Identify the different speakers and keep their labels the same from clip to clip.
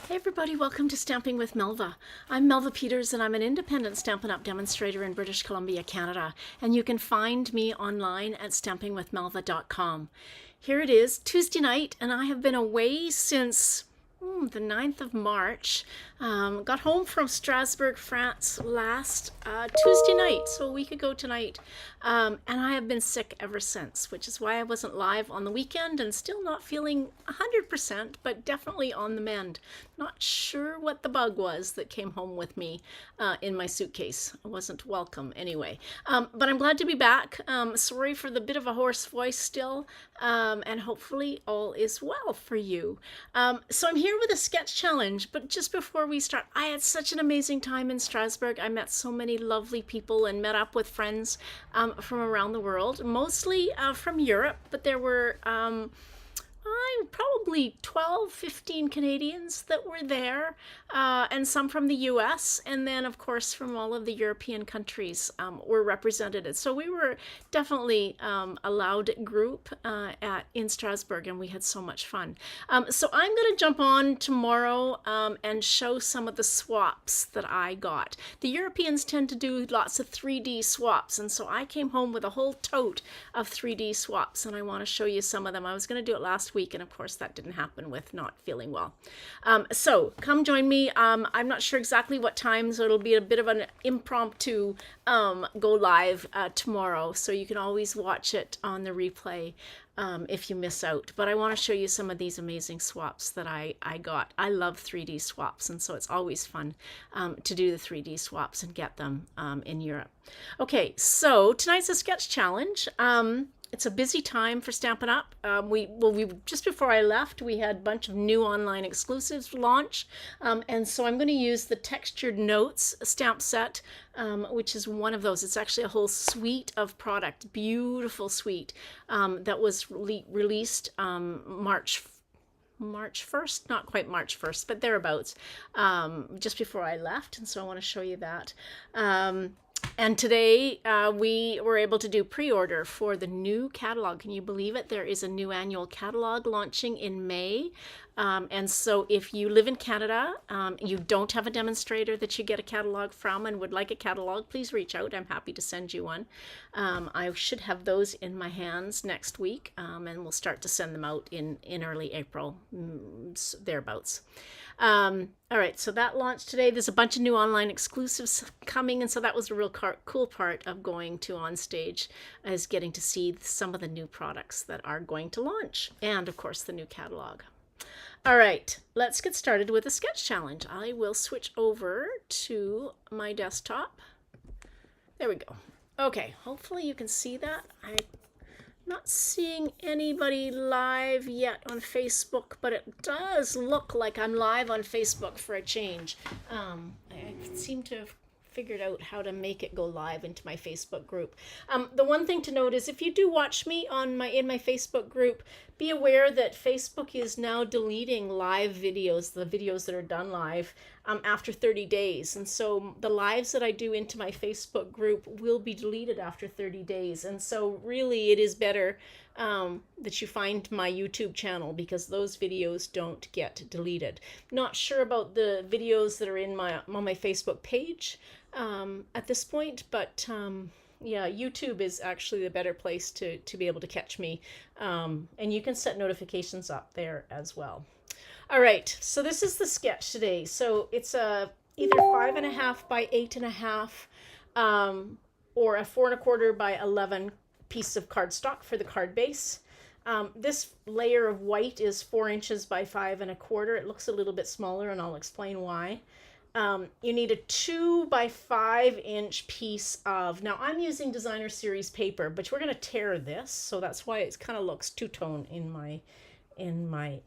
Speaker 1: Hey everybody, welcome to Stamping with Melva. I'm Melva Peters and I'm an independent Stampin' Up! Demonstrator in British Columbia, Canada. And you can find me online at stampingwithmelva.com. Here it is, Tuesday night, and I have been away since the 9th of March. Got home from Strasbourg, France last Tuesday night, so a week ago tonight. And I have been sick ever since, which is why I wasn't live on the weekend and still not feeling 100%, but definitely on the mend. Not sure what the bug was that came home with me in my suitcase. I wasn't welcome anyway. But I'm glad to be back. Sorry for the bit of a hoarse voice still, and hopefully all is well for you. So I'm here with a sketch challenge, but just before we start, I had such an amazing time in Strasbourg. I met so many lovely people and met up with friends from around the world, mostly from Europe, but there were probably 12, 15 Canadians that were there, and some from the US, and then of course from all of the European countries were represented. So we were definitely a loud group in Strasbourg, and we had so much fun. So I'm going to jump on tomorrow and show some of the swaps that I got. The Europeans tend to do lots of 3D swaps, and so I came home with a whole tote of 3D swaps, and I want to show you some of them. I was going to do it last week, and of course that didn't happen with not feeling well. So come join me. I'm not sure exactly what time, so it'll be a bit of an impromptu go live tomorrow, so you can always watch it on the replay if you miss out. But I want to show you some of these amazing swaps that I got. I love 3D swaps, and so it's always fun to do the 3D swaps and get them in Europe. Okay, so tonight's a sketch challenge. It's a busy time for Stampin' Up! We just before I left, we had a bunch of new online exclusives launch, and so I'm going to use the Textured Notes stamp set, which is one of those. It's actually a whole suite of product, beautiful suite, that was released March 1st, not quite March 1st, but thereabouts, just before I left, and so I want to show you that. And today we were able to do pre-order for the new catalog. Can you believe it? There is a new annual catalog launching in May. And so if you live in Canada, you don't have a demonstrator that you get a catalog from and would like a catalog, please reach out. I'm happy to send you one. I should have those in my hands next week, and we'll start to send them out in early April, thereabouts. All right, so that launched today. There's a bunch of new online exclusives coming, and so that was a real cool part of going to On Stage, is getting to see some of the new products that are going to launch, and of course the new catalog. All right, let's get started with the sketch challenge. I will switch over to my desktop. There we go. Okay, hopefully you can see that. I'm not seeing anybody live yet on Facebook, but it does look like I'm live on Facebook for a change. I seem to have figured out how to make it go live into my Facebook group. The one thing to note is if you do watch me in my Facebook group, be aware that Facebook is now deleting live videos, the videos that are done live, after 30 days. And so the lives that I do into my Facebook group will be deleted after 30 days. And so really it is better that you find my YouTube channel, because those videos don't get deleted. Not sure about the videos that are on my Facebook page at this point, but yeah, YouTube is actually the better place to be able to catch me, and you can set notifications up there as well. All right, so this is the sketch today. So it's either 5.5 by 8.5, or a 4 1/4 by 11 piece of cardstock for the card base. This layer of white is 4 inches by 5 1/4. It looks a little bit smaller, and I'll explain why. You need a 2 by 5 inch piece of, now I'm using designer series paper, but we're going to tear this, so that's why it kind of looks two-tone in my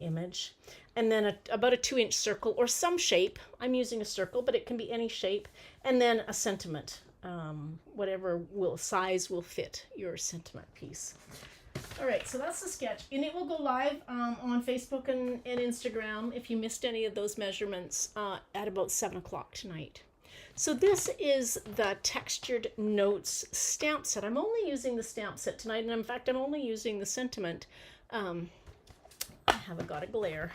Speaker 1: image. And then about a 2-inch circle or some shape. I'm using a circle, but it can be any shape. And then a sentiment, whatever size will fit your sentiment piece. All right, so that's the sketch, and it will go live on Facebook and Instagram if you missed any of those measurements at about 7 o'clock tonight. So this is the Textured Notes stamp set. I'm only using the stamp set tonight, and in fact, I'm only using the sentiment. I haven't got a glare.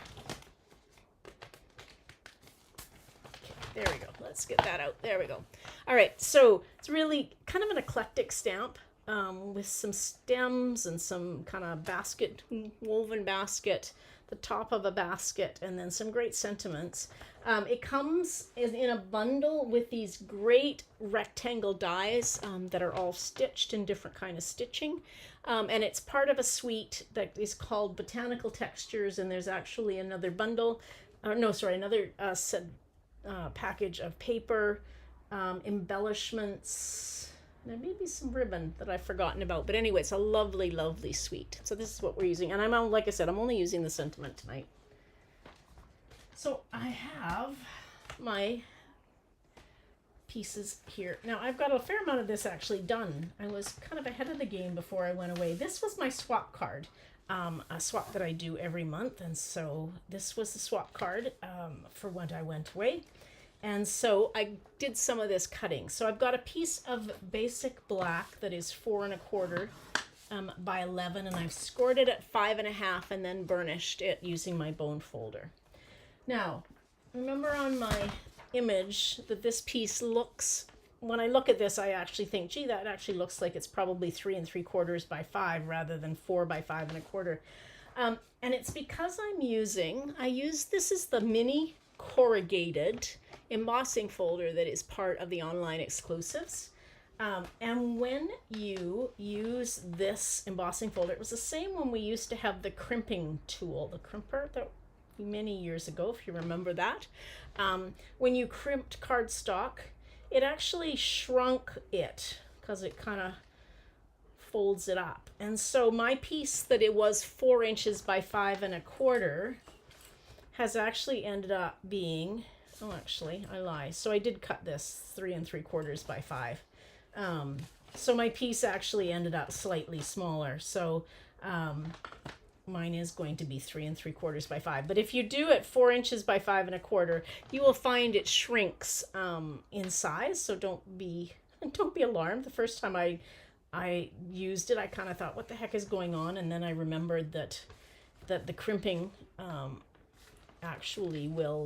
Speaker 1: There we go. Let's get that out. There we go. All right, so it's really kind of an eclectic stamp with some stems and some kind of basket, woven basket, the top of a basket, and then some great sentiments. It comes in a bundle with these great rectangle dies that are all stitched in different kind of stitching. And it's part of a suite that is called Botanical Textures, and there's actually another bundle, another package of paper, embellishments. There may be some ribbon that I've forgotten about, but anyway, it's a lovely, lovely suite. So this is what we're using, and like I said, I'm only using the sentiment tonight. So I have my pieces here. Now I've got a fair amount of this actually done. I was kind of ahead of the game before I went away. This was my swap card, a swap that I do every month, and so this was the swap card for when I went away. And so I did some of this cutting. So I've got a piece of basic black that is 4 1/4 by 11, and I've scored it at 5 1/2 and then burnished it using my bone folder. Now, remember on my image that this piece looks, when I look at this, I actually think, gee, that actually looks like it's probably 3 3/4 by 5 rather than 4 by 5 1/4. And it's because this is the mini corrugated embossing folder that is part of the online exclusives. And when you use this embossing folder, it was the same when we used to have the crimping tool, the crimper, that many years ago, if you remember that. When you crimped cardstock, it actually shrunk it because it kind of folds it up. And so my piece that it was 4 inches by 5 1/4 has actually ended up being, oh, actually, I lie. So I did cut this 3 3/4 by 5. So my piece actually ended up slightly smaller. So mine is going to be 3 3/4 by 5. But if you do it 4 inches by 5 1/4, you will find it shrinks in size. So don't be alarmed. The first time I used it, I kind of thought, what the heck is going on? And then I remembered that the crimping actually will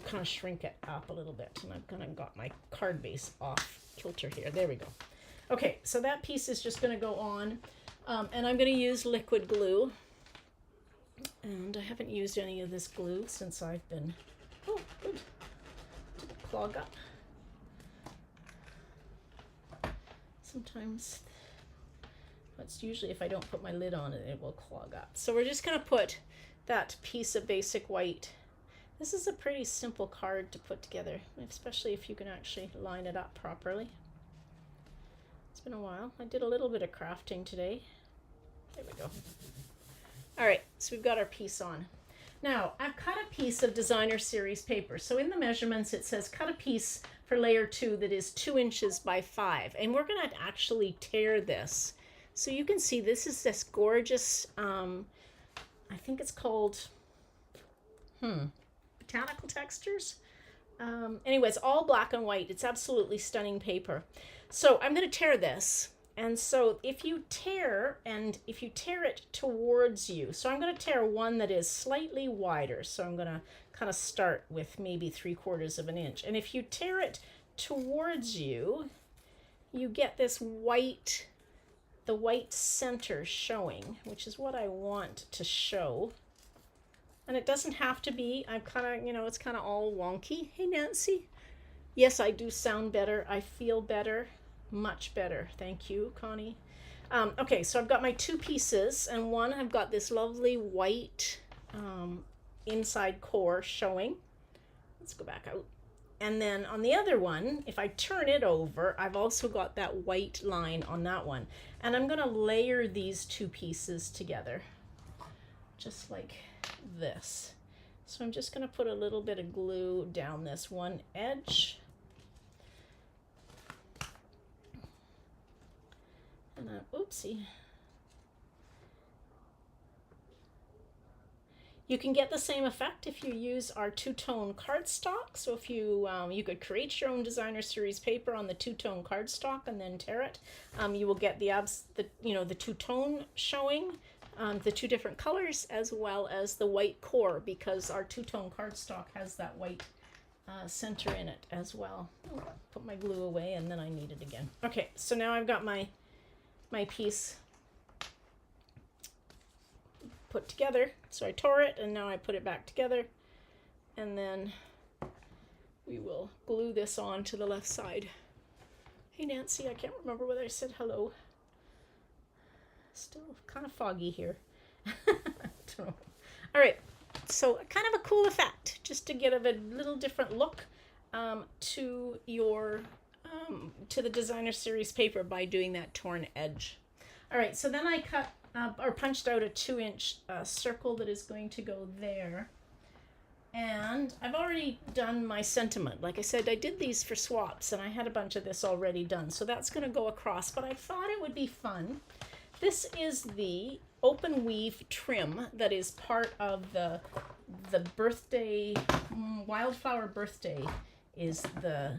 Speaker 1: kind of shrink it up a little bit. And I've kind of got my card base off kilter here. There we go. Okay, so that piece is just going to go on. And I'm going to use liquid glue. And I haven't used any of this glue since I've been, oh, good. Did it clog up? Sometimes, that's usually if I don't put my lid on it, it will clog up. So we're just going to put that piece of basic white. This is a pretty simple card to put together, especially if you can actually line it up properly. It's been a while. I did a little bit of crafting today. There we go. All right, so we've got our piece on. Now, I've cut a piece of designer series paper. So in the measurements, it says cut a piece for layer 2 that is 2 inches by 5. And we're going to actually tear this. So you can see this is this gorgeous, I think it's called, Botanical Textures. Anyway, it's all black and white. It's absolutely stunning paper. So I'm going to tear this. And so if you tear it towards you, so I'm going to tear one that is slightly wider. So I'm going to kind of start with maybe 3/4 of an inch. And if you tear it towards you, you get this white, the white center showing, which is what I want to show. And it doesn't have to be, I'm kind of, it's kind of all wonky. Hey, Nancy. Yes, I do sound better. I feel better. Much better. Thank you, Connie. Okay, so I've got my 2 pieces, and one I've got this lovely white inside core showing. Let's go back out. And then on the other one, if I turn it over, I've also got that white line on that one. And I'm going to layer these 2 pieces together, just like this. So I'm just going to put a little bit of glue down this one edge. And oopsie. You can get the same effect if you use our 2-tone cardstock. So if you you could create your own designer series paper on the 2-tone cardstock and then tear it. You will get the 2-tone showing, the 2 different colors, as well as the white core, because our 2-tone cardstock has that white center in it as well. I'll put my glue away and then I need it again. Okay, so now I've got my piece put together. So I tore it and now I put it back together, and then we will glue this on to the left side. Hey Nancy, I can't remember whether I said hello. Still kind of foggy here. Don't know. All right, so kind of a cool effect, just to get a little different look to your to the designer series paper by doing that torn edge. All right, so then I cut or punched out a 2-inch circle that is going to go there. And I've already done my sentiment. Like I said, I did these for swaps and I had a bunch of this already done. So that's going to go across, but I thought it would be fun. This is the open weave trim that is part of the birthday, wildflower birthday is the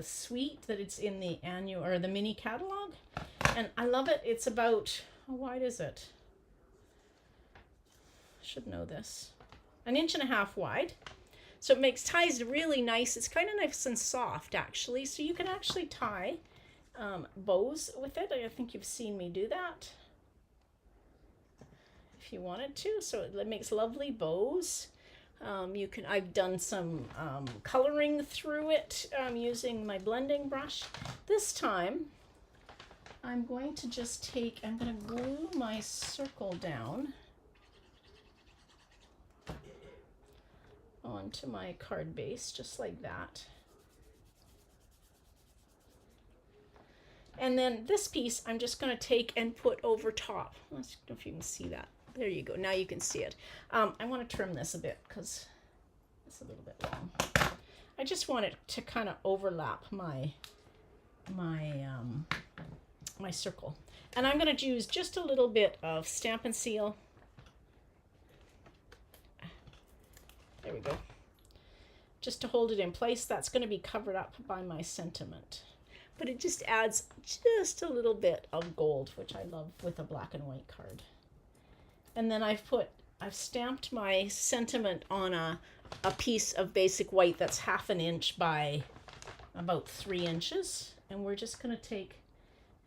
Speaker 1: suite that it's in the annual or the mini catalog. And I love it. It's about, how wide is it? Should know this. 1.5 inches wide. So it makes ties really nice. It's kind of nice and soft actually. So you can actually tie bows with it. I think you've seen me do that if you wanted to. So it makes lovely bows. I've done some coloring through it using my blending brush. This time I'm going to just I'm going to glue my circle down onto my card base, just like that. And then this piece I'm just going to take and put over top. I don't know if you can see that. There you go. Now you can see it. I want to trim this a bit because it's a little bit long. I just want it to kind of overlap my circle. And I'm going to use just a little bit of Stamp and Seal. There we go. Just to hold it in place. That's going to be covered up by my sentiment. But it just adds just a little bit of gold, which I love with a black and white card. And then I've stamped my sentiment on a piece of basic white that's 1/2 inch by about 3 inches. And we're just going to take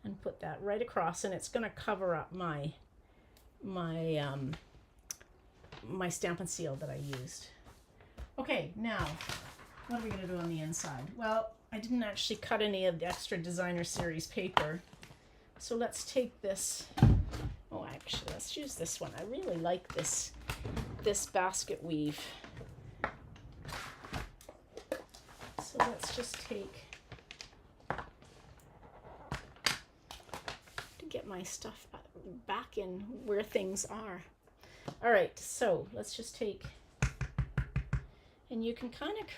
Speaker 1: and put that right across, and it's going to cover up my Stamp and Seal that I used. Okay, now, what are we going to do on the inside? Well, I didn't actually cut any of the extra designer series paper. So let's take this. Oh, actually, let's use this one. I really like this basket weave. So let's just take, to get my stuff back in where things are. All right, so let's just take, and you can kind of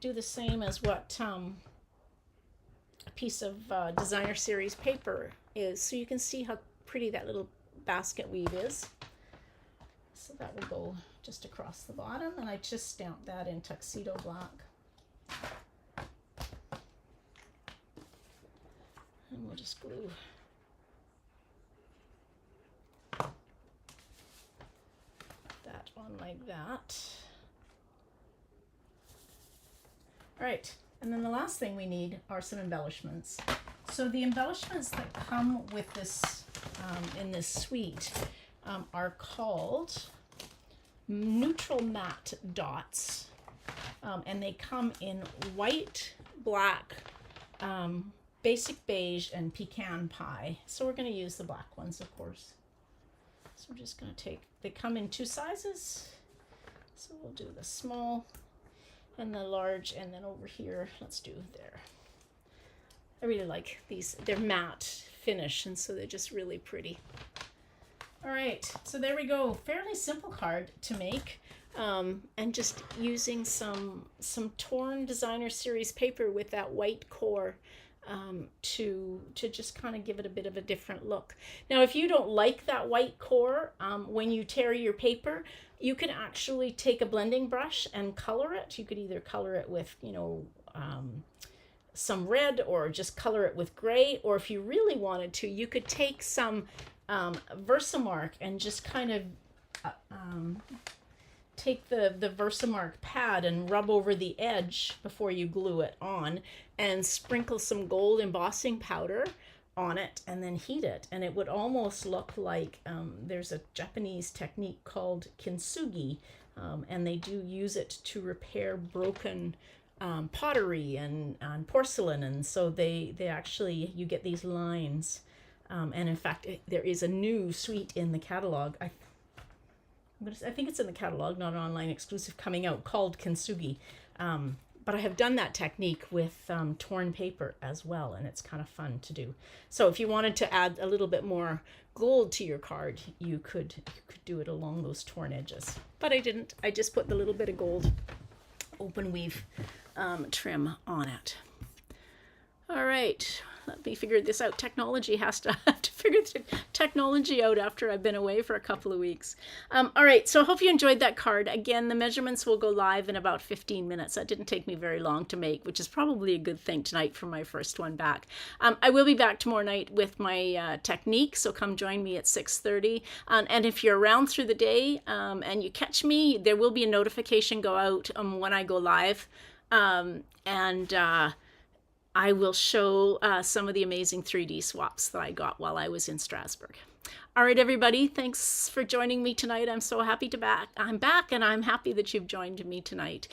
Speaker 1: do the same as what a piece of designer series paper is, so you can see how pretty that little basket weave is. So that will go just across the bottom, and I just stamped that in tuxedo black. And we'll just glue that on like that. All right, and then the last thing we need are some embellishments. So the embellishments that come with this in this suite are called neutral matte dots, and they come in white, black, basic beige, and pecan pie. So we're going to use the black ones, of course. So I'm just going to take, they come in 2 sizes. So we'll do the small and the large, and then over here, let's do there. I really like these. They're matte finish, and so they're just really pretty. All right, so there we go. Fairly simple card to make, and just using some torn designer series paper with that white core to just kind of give it a bit of a different look. Now, if you don't like that white core, when you tear your paper, you can actually take a blending brush and color it. You could either color it with, some red, or just color it with gray, or if you really wanted to, you could take some Versamark and just kind of take the Versamark pad and rub over the edge before you glue it on, and sprinkle some gold embossing powder on it, and then heat it, and it would almost look like there's a Japanese technique called kintsugi, and they do use it to repair broken pottery and porcelain, and so they actually, you get these lines, and in fact there is a new suite in the catalog. I think it's in the catalog, not an online exclusive, coming out called kintsugi. But I have done that technique with torn paper as well, and it's kind of fun to do. So if you wanted to add a little bit more gold to your card, you could do it along those torn edges. But I didn't. I just put the little bit of gold open weave trim on it. All right, let me figure this out. Technology has to have to figure the technology out after I've been away for a couple of weeks. All right, so I hope you enjoyed that card. Again, the measurements will go live in about 15 minutes. That didn't take me very long to make, which is probably a good thing tonight for my first one back. I will be back tomorrow night with my technique, so come join me at 6:30. And if you're around through the day and you catch me, there will be a notification go out when I go live. I will show some of the amazing 3D swaps that I got while I was in Strasbourg. All right, everybody, thanks for joining me tonight. I'm so happy I'm back, and I'm happy that you've joined me tonight.